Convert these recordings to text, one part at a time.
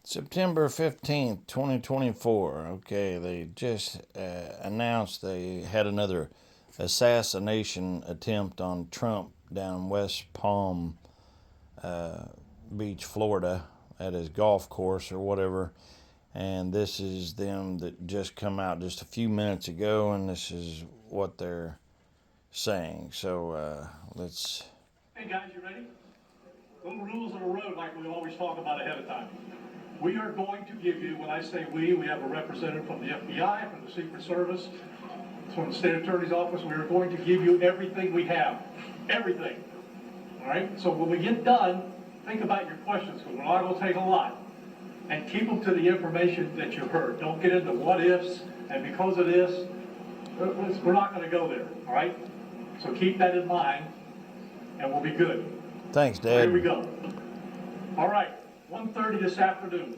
September 15th, 2024. Okay, they just announced they had another assassination attempt on Trump down West Palm Beach, Florida, at his golf course or whatever. And this is them that just come out just a few minutes ago, and this is what they're saying. So let's. Hey guys, you ready? Little rules of the road like we always talk about ahead of time. We are going to give you, when I say we have a representative from the FBI, from the Secret Service, from the State Attorney's Office. We are going to give you everything we have. Everything. All right? So when we get done, think about your questions, because we're not going to take a lot. And keep them to the information that you heard. Don't get into what ifs, and because of this, we're not going to go there. All right? So keep that in mind, and we'll be good. Thanks, Dad. Here we go. All right, 1:30 this afternoon.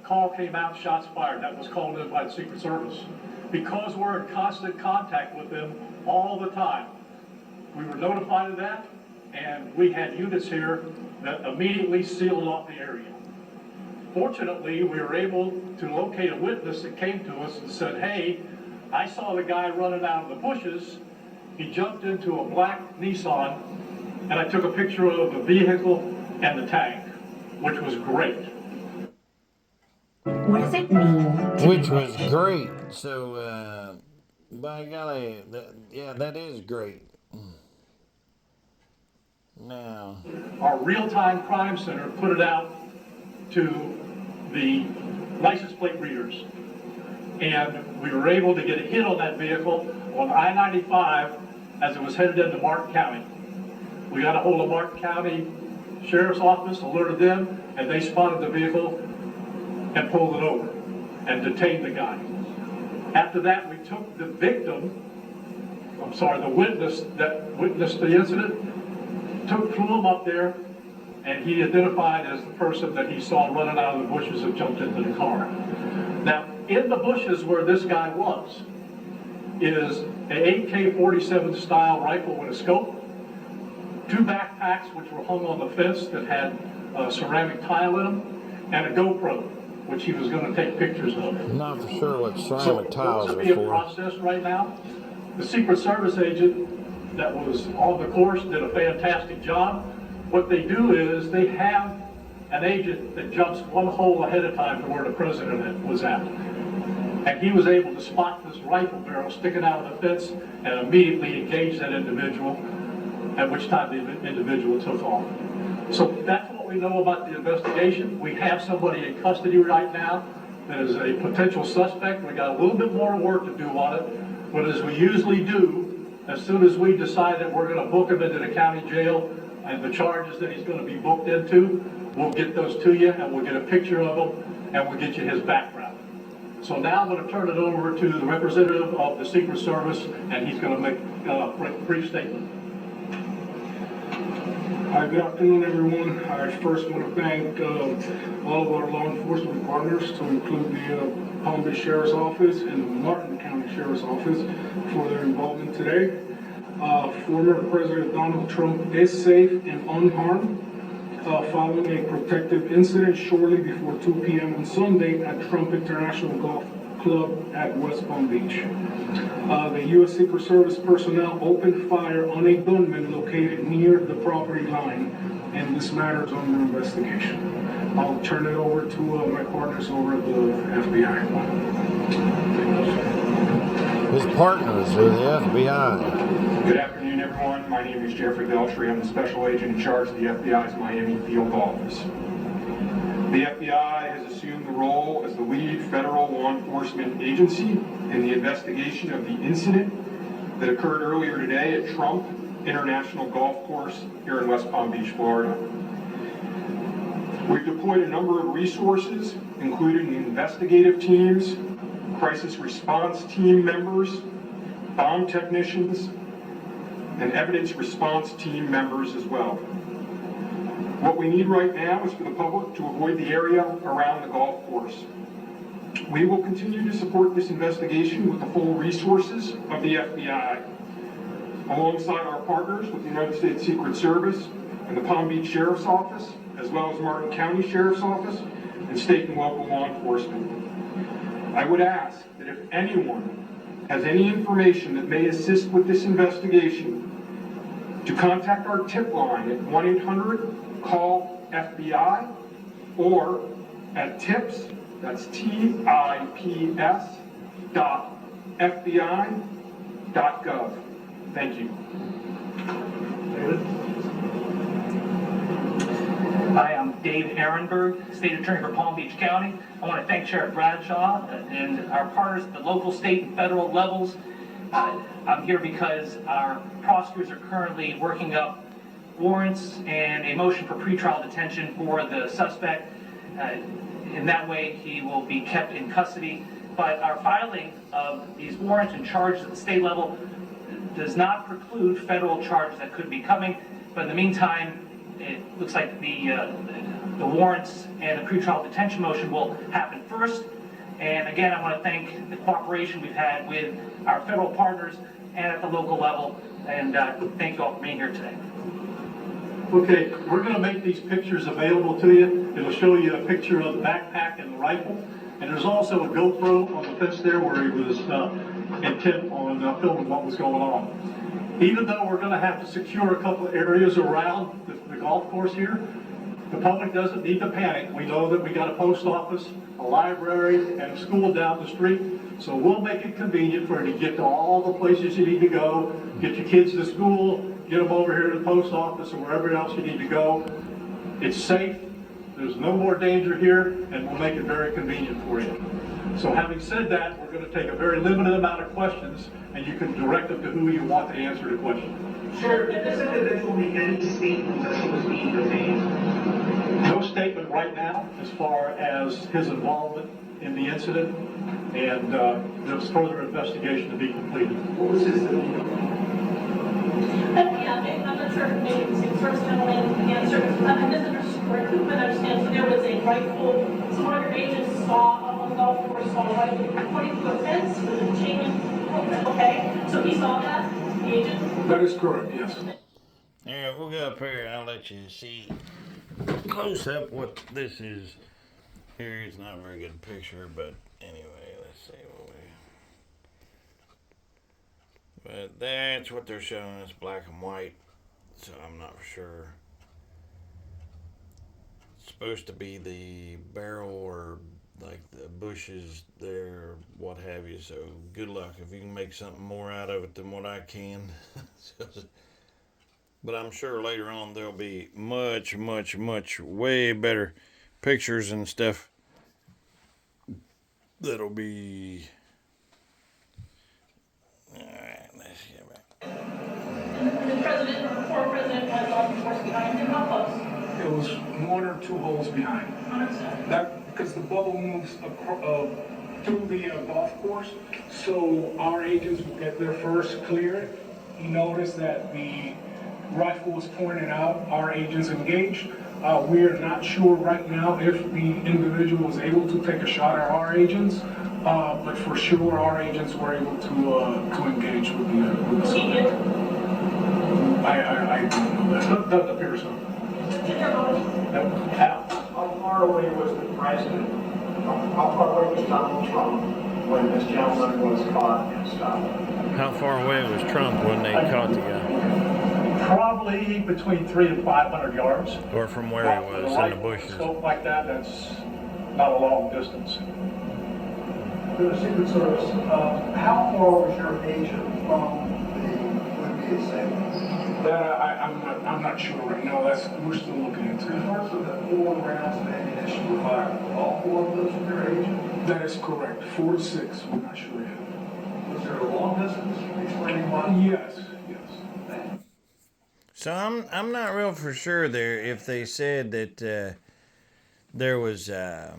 Call came out, shots fired. That was called in by the Secret Service. Because we're in constant contact with them all the time, we were notified of that, and we had units here that immediately sealed off the area. Fortunately, we were able to locate a witness that came to us and said, hey, I saw the guy running out of the bushes. He jumped into a black Nissan, and I took a picture of the vehicle and the tank, which was great. What does it mean? Which was great. So, by golly, that is great. Now, our real-time crime center put it out to the license plate readers, and we were able to get a hit on that vehicle on I-95 as it was headed into Martin County. We got a hold of Martin County Sheriff's Office, alerted them, and they spotted the vehicle and pulled it over and detained the guy. After that, we took the the witness that witnessed the incident, flew him up there, and he identified as the person that he saw running out of the bushes and jumped into the car. Now, in the bushes where this guy was is an AK-47 style rifle with a scope, two backpacks which were hung on the fence that had ceramic tile in them, and a GoPro, which he was going to take pictures of. Not for sure what ceramic tiles are being for. processed right now. The Secret Service agent that was on the course did a fantastic job. What they do is they have an agent that jumps one hole ahead of time to where the president was at. And he was able to spot this rifle barrel sticking out of the fence and immediately engage that individual, at which time the individual took off. So that's what we know about the investigation. We have somebody in custody right now that is a potential suspect. We got a little bit more work to do on it, but as we usually do, as soon as we decide that we're going to book him into the county jail and the charges that he's going to be booked into, we'll get those to you, and we'll get a picture of him, and we'll get you his background. So now I'm going to turn it over to the representative of the Secret Service, and he's going to make a brief statement. Hi, good afternoon, everyone. I first want to thank all of our law enforcement partners, to include the Palm Beach Sheriff's Office and the Martin County Sheriff's Office, for their involvement today. Former President Donald Trump is safe and unharmed following a protective incident shortly before 2 p.m. on Sunday at Trump International Golf Club at West Palm Beach. The U.S. Secret Service personnel opened fire on a gunman located near the property line, and this matter is under investigation. I'll turn it over to my partners over at the FBI. His partners are the FBI. Good afternoon, everyone. My name is Jeffrey Beltry. I'm the special agent in charge of the FBI's Miami field office. The FBI has assumed the role as the lead federal law enforcement agency in the investigation of the incident that occurred earlier today at Trump International Golf Course here in West Palm Beach, Florida. We've deployed a number of resources, including investigative teams, crisis response team members, bomb technicians, and evidence response team members as well. What we need right now is for the public to avoid the area around the golf course. We will continue to support this investigation with the full resources of the FBI. Alongside our partners with the United States Secret Service and the Palm Beach Sheriff's Office, as well as Martin County Sheriff's Office, and state and local law enforcement. I would ask that if anyone has any information that may assist with this investigation, to contact our tip line at 1-800-CALL-FBI or at tips, that's TIPS .fbi.gov. Thank you. David? Hi, I'm Dave Ehrenberg, State Attorney for Palm Beach County. I want to thank Sheriff Bradshaw and our partners at the local, state, and federal levels. I'm here because our prosecutors are currently working up warrants and a motion for pretrial detention for the suspect. In that way, he will be kept in custody. But our filing of these warrants and charges at the state level does not preclude federal charges that could be coming. But in the meantime, it looks like the warrants and the pretrial detention motion will happen first. And again, I want to thank the cooperation we've had with our federal partners and at the local level. And thank you all for being here today. Okay, we're going to make these pictures available to you. It'll show you a picture of the backpack and the rifle. And there's also a GoPro on the fence there where he was intent on filming what was going on. Even though we're going to have to secure a couple of areas around the golf course here, the public doesn't need to panic. We know that we got a post office, a library, and a school down the street. So we'll make it convenient for you to get to all the places you need to go, get your kids to school, get them over here to the post office or wherever else you need to go. It's safe. There's no more danger here, and we'll make it very convenient for you. So having said that, we're going to take a very limited amount of questions, and you can direct them to who you want to answer the question. Sir, did this individual make any statements that he was being detained? No statement right now as far as his involvement in the incident, and there's further investigation to be completed. What was his demeanor? Yeah, I'm not sure if maybe the first gentleman can answer. I misunderstood, or I couldn't understand. So there was a rifle, so one of your agents saw on the golf course, saw a rifle pointing to a fence with a chain. Okay, so he saw that, the agent? That is correct, yes. Yeah, we'll go up here and I'll let you see close up what this is. Here, it's not a very good picture, but anyway, let's see what we. But that's what they're showing. It's black and white, so I'm not for sure. It's supposed to be the barrel or like the bushes there, what have you. So good luck if you can make something more out of it than what I can. But I'm sure later on there'll be much, much, much way better pictures and stuff that'll be. Alright, let's get back. The president, or the former president, was on the course behind him. How close? It was 1 or 2 holes behind. Understood. That, because the bubble moves through the golf course, so our agents will get there first, clear it. He noticed that the rifle was pointed out, our agents engaged. We are not sure right now if the individual was able to take a shot at our agents, but for sure our agents were able to engage with the Immediate. I don't know that. Doesn't appear so. How far away was the president? How far away was Donald Trump when this gentleman was caught and stopped? How far away was Trump when they caught the guy? Probably between 300 and 500 yards. Or from where he was in the bushes? Scope like that, that's not a long distance. To the Secret Service, how far was your agent from the would-be assailant? That I'm not sure right now. We're still looking into it. Reports of the 4 rounds of ammunition were fired. All 4 of those from your agent? That is correct. 4 to 6. We're not sure yet. Was there a long distance explaining why? Yes. So I'm not real for sure there if they said that there was. Are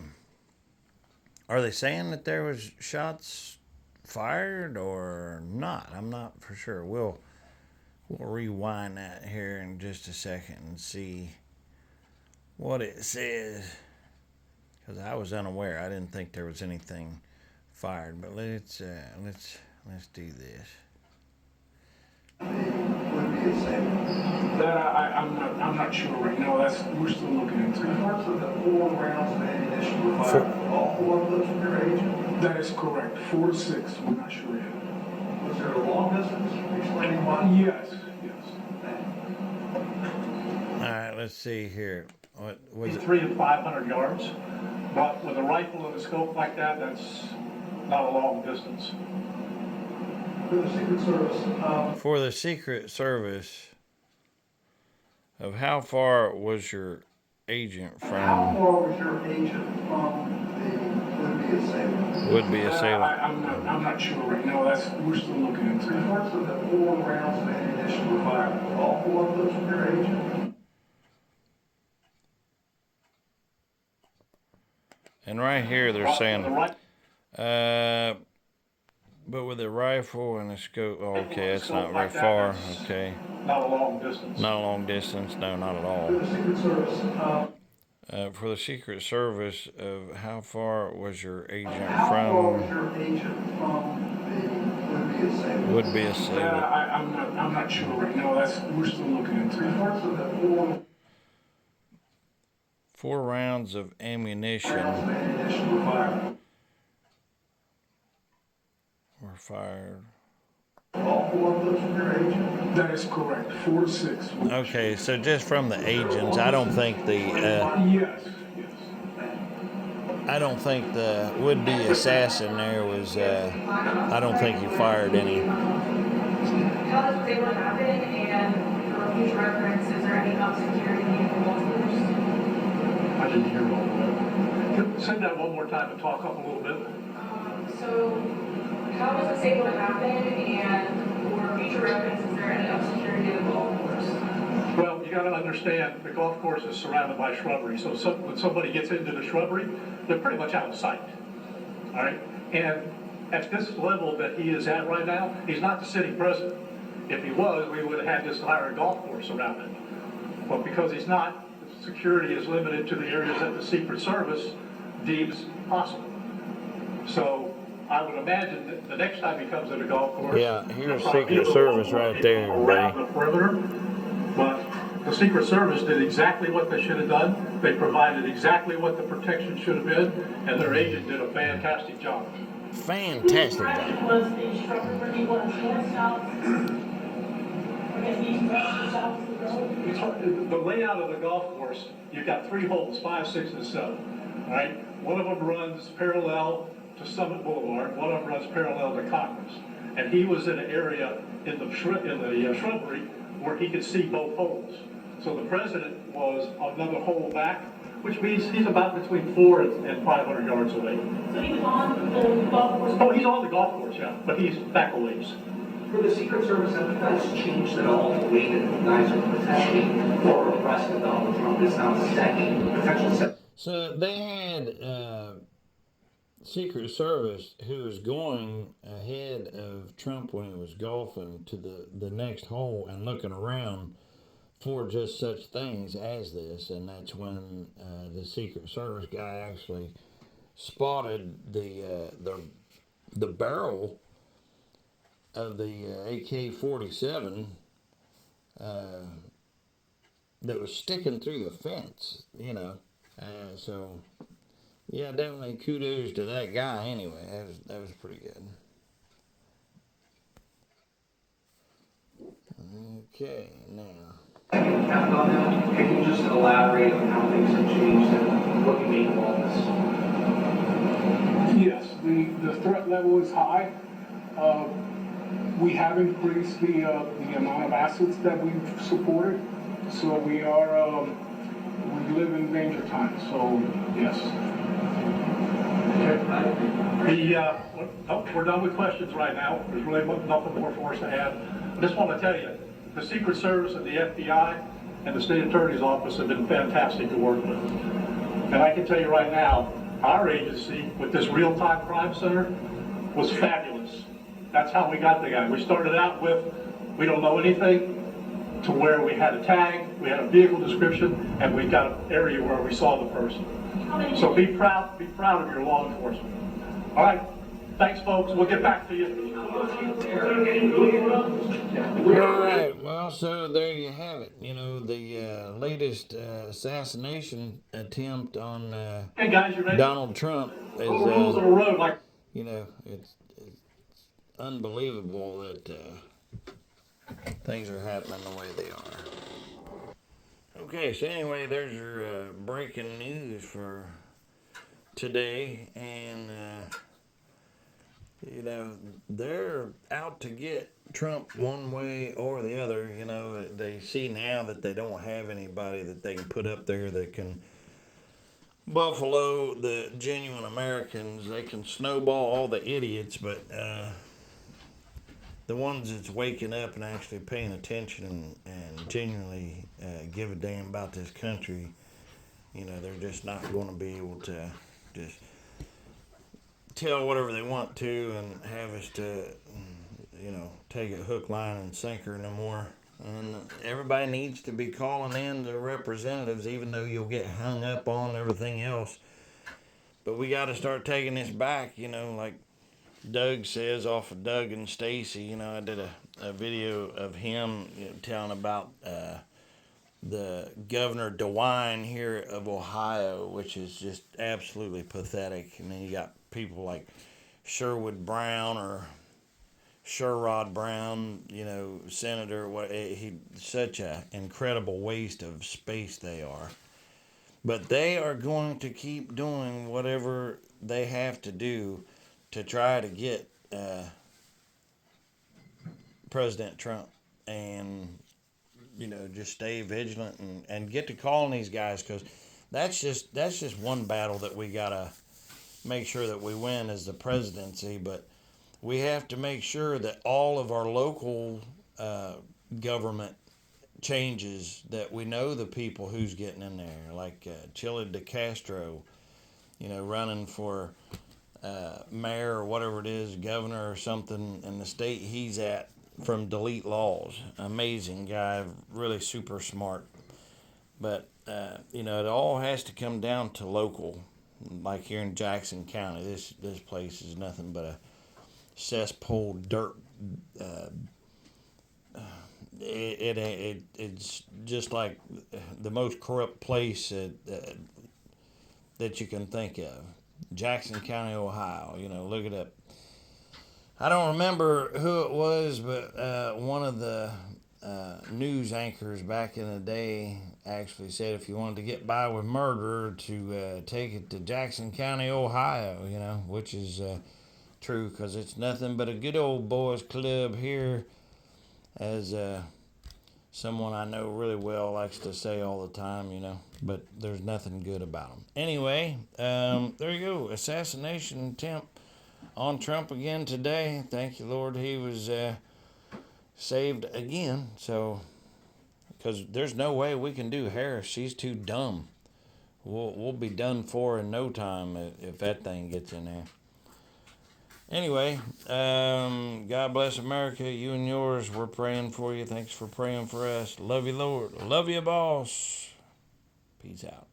they saying that there was shots fired or not? I'm not for sure. We'll rewind that here in just a second and see what it says, because I was unaware. I didn't think there was anything fired. But let's do this. Would-be assailant? That I'm not sure right now. We're still looking into it. Reports of the 4 rounds of ammunition fired all 4 of those from your agent? That is correct, 4 to 6, we're not sure yet. Was there a long distance explaining why? Yes, yes. All right, let's see here. What was it? 300 to 500 yards, but with a rifle and a scope like that, that's not a long distance. For the Secret Service, For the Secret Service, of how far was your agent how from far was your agent from the would-be assailant? would-be assailant? I'm not sure right now, we're still looking into it. Reports of the 4 rounds of ammunition were fired. Were all 4 of those from your agent? And right here they're saying, The right- but with a rifle and a scope, oh, okay, that's not very Like that, far. that's Okay, Not a long distance. not a long distance. No, not at For all. the Secret Service, For the Secret Service, of how far was your agent how far was from your agent from the would-be assailant? would-be assailant? I'm not sure right now, we're still looking into it. Reports of the 4 4 rounds of ammunition rounds of ammunition were fired. were fired. All 4 of those from your agent? That is correct, 4 to 6. Okay, so just from the agents, I don't think Yes, yes. I don't think the would-be assassin there was. I don't think he fired any. How this was able to happen, and for future reference, is there any up security involved? I didn't hear all of that. Say that one more time and talk up a little bit. So, how was this able to happen, and for future reference, is there any up security in the golf course? Well, you got to understand, the golf course is surrounded by shrubbery, so when somebody gets into the shrubbery, they're pretty much out of sight. All right? And at this level that he is at right now, he's not the sitting president. If he was, we would have had this entire golf course around it. But because he's not, the security is limited to the areas that the Secret Service deems possible. So I would imagine that the next time he comes to the golf course. Yeah, here's there'll probably be a Secret little Service more right there, around buddy. the perimeter. But the Secret Service did exactly what they should have done. They provided exactly what the protection should have been, and their agent did a fantastic job. Fantastic job. Was the structure where he was north, south, I guess east, west, south, of the road? It's hard- The layout of the golf course, you've got 3 holes, 5, 6, and 7. All right? One of them runs parallel to Summit Boulevard. One of them runs parallel to Congress. And he was in an area in the shrubbery where he could see both holes. So the president was another hole back, which means he's about between 400 and 500 yards away. So he was on the golf course. Oh, he's on the golf course, yeah, but he's back a ways. For the Secret Service, have you guys changed at all the way that you guys are protecting former President Donald Trump? This now potential So they had Secret Service who was going ahead of Trump when he was golfing to the next hole and looking around for just such things as this, and that's when the Secret Service guy actually spotted the barrel of the AK-47 that was sticking through the fence, you know. So, yeah, definitely kudos to that guy. Anyway, that was pretty good. Okay, now. Captain on that, can you just elaborate on how things have changed and what you make of all this? Yes, the threat level is high. We have increased the amount of assets that we've supported, so we live in danger times. So yes. We're done with questions right now. There's really nothing more for us to add. I just want to tell you, the Secret Service and the FBI and the State Attorney's Office have been fantastic to work with. And I can tell you right now, our agency with this real-time crime center was fabulous. That's how we got the guy. We started out with, we don't know anything, to where we had a tag, we had a vehicle description, and we got an area where we saw the person. So be proud of your law enforcement. All right, Thanks, folks. We'll get back to you. All right. Well, so there you have it. You know, the latest assassination attempt on Hey, guys, you ready? Donald Trump is, Rules of the road, like. you know, it's unbelievable that things are happening the way they are. Okay, so anyway, there's your breaking news for today, and you know, they're out to get Trump one way or the other. You know, they see now that they don't have anybody that they can put up there that can buffalo the genuine Americans. They can snowball all the idiots, but the ones that's waking up and actually paying attention and genuinely give a damn about this country, you know, they're just not going to be able to just tell whatever they want to and have us to, you know, take it hook, line, and sinker no more. And everybody needs to be calling in their representatives, even though you'll get hung up on everything else. But we got to start taking this back, you know, like Doug says off of Doug and Stacy. You know, I did a video of him, you know, telling about the Governor DeWine here of Ohio, which is just absolutely pathetic. And then you got people like Sherwood Brown or Sherrod Brown, you know, senator. He such an incredible waste of space they are. But they are going to keep doing whatever they have to do to try to get President Trump, and you know, just stay vigilant and get to calling these guys, because that's just one battle that we gotta make sure that we win as the presidency. But we have to make sure that all of our local government changes, that we know the people who's getting in there, like Chile de Castro, you know, running for mayor or whatever it is, governor or something in the state he's at from Delete Laws. Amazing guy, really super smart. But, you know, it all has to come down to local. Like here in Jackson County, this place is nothing but a cesspool, dirt. It's just like the most corrupt place that you can think of. Jackson County, Ohio. You know, look it up. I don't remember who it was, but one of the news anchors back in the day actually said if you wanted to get by with murder, to take it to Jackson County, Ohio, you know, which is true, because it's nothing but a good old boys club here, as someone I know really well likes to say all the time, you know, but there's nothing good about them. Anyway, there you go. Assassination attempt on Trump again today. Thank you, Lord, he was saved again. So, because there's no way we can do Harris. She's too dumb. We'll be done for in no time if that thing gets in there. Anyway, God bless America. You and yours, we're praying for you. Thanks for praying for us. Love you, Lord. Love you, boss. Peace out.